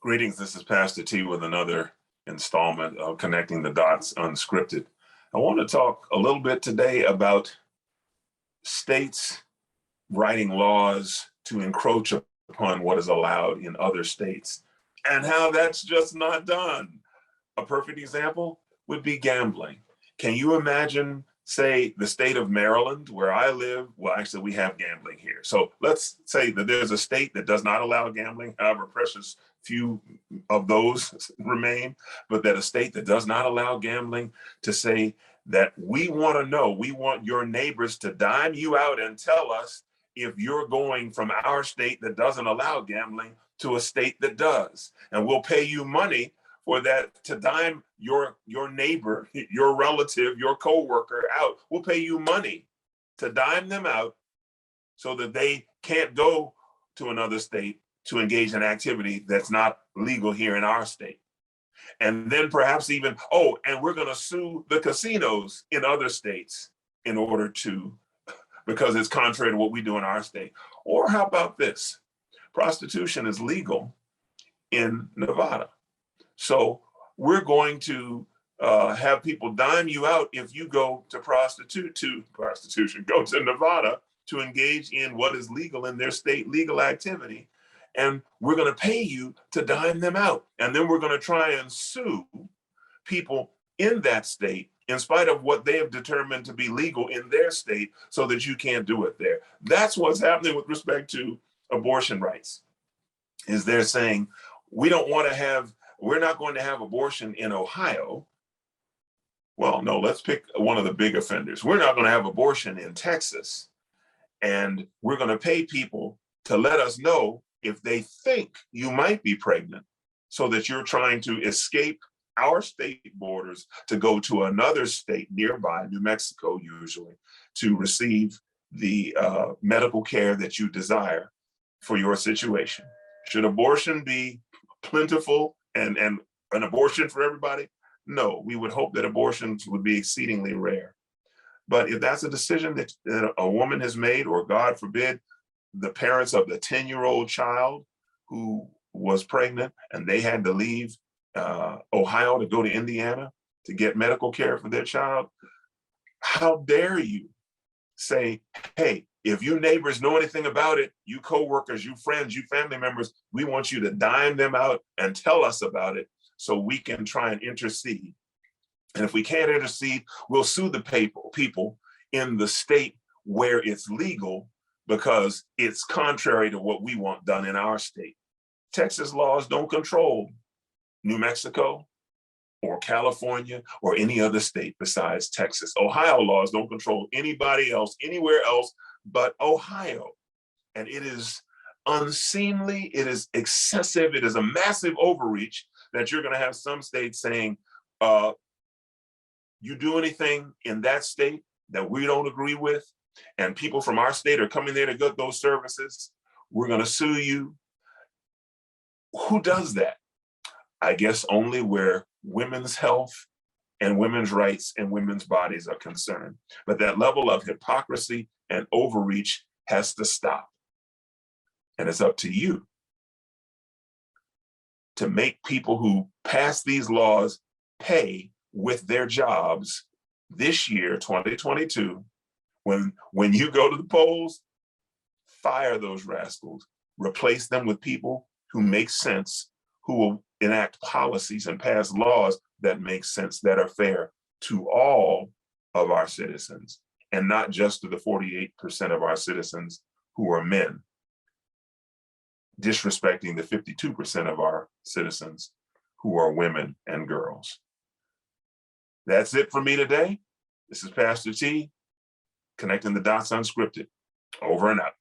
Greetings, this is Pastor T with another installment of Connecting the Dots Unscripted. I want to talk a little bit today about states writing laws to encroach upon what is allowed in other states and how that's just not done. A perfect example would be gambling. Can you imagine, say, the state of Maryland, where I live? Well, actually, we have gambling here. So let's say that there's a state that does not allow gambling, however precious few of those remain, but that a state that does not allow gambling, to say that we want to know, we want your neighbors to dime you out and tell us if you're going from our state that doesn't allow gambling to a state that does. And we'll pay you money for that, to dime your neighbor, your relative, your coworker out. We'll pay you money to dime them out so that they can't go to another state to engage in activity that's not legal here in our state. And then perhaps even, oh, and we're going to sue the casinos in other states in order to, because it's contrary to what we do in our state. Or how about this? Prostitution is legal in Nevada. So we're going to have people dime you out if you go to go to Nevada to engage in what is legal in their state legal activity. And we're going to pay you to dime them out. And then we're going to try and sue people in that state in spite of what they have determined to be legal in their state so that you can't do it there. That's what's happening with respect to abortion rights, is they're saying, we're not going to have abortion in Ohio. Well, no, let's pick one of the big offenders. We're not going to have abortion in Texas. And we're going to pay people to let us know if they think you might be pregnant, so that you're trying to escape our state borders to go to another state nearby, New Mexico usually, to receive the medical care that you desire for your situation. Should abortion be plentiful and an abortion for everybody? No, we would hope that abortions would be exceedingly rare. But if that's a decision that a woman has made, or God forbid, the parents of the 10-year-old child who was pregnant and they had to leave Ohio to go to Indiana to get medical care for their child, how dare you say, hey, if you neighbors know anything about it, you coworkers, you friends, you family members, we want you to dime them out and tell us about it so we can try and intercede. And if we can't intercede, we'll sue the people in the state where it's legal, because it's contrary to what we want done in our state. Texas laws don't control New Mexico or California or any other state besides Texas. Ohio laws don't control anybody else, anywhere else but Ohio. And it is unseemly, it is excessive, it is a massive overreach that you're going to have some states saying, you do anything in that state that we don't agree with, and people from our state are coming there to get those services, we're going to sue you. Who does that? I guess only where women's health and women's rights and women's bodies are concerned. But that level of hypocrisy and overreach has to stop. And it's up to you to make people who pass these laws pay with their jobs this year, 2022. When you go to the polls, fire those rascals, replace them with people who make sense, who will enact policies and pass laws that make sense, that are fair to all of our citizens, and not just to the 48% of our citizens who are men, disrespecting the 52% of our citizens who are women and girls. That's it for me today. This is Pastor T, Connecting the Dots Unscripted. Over and out.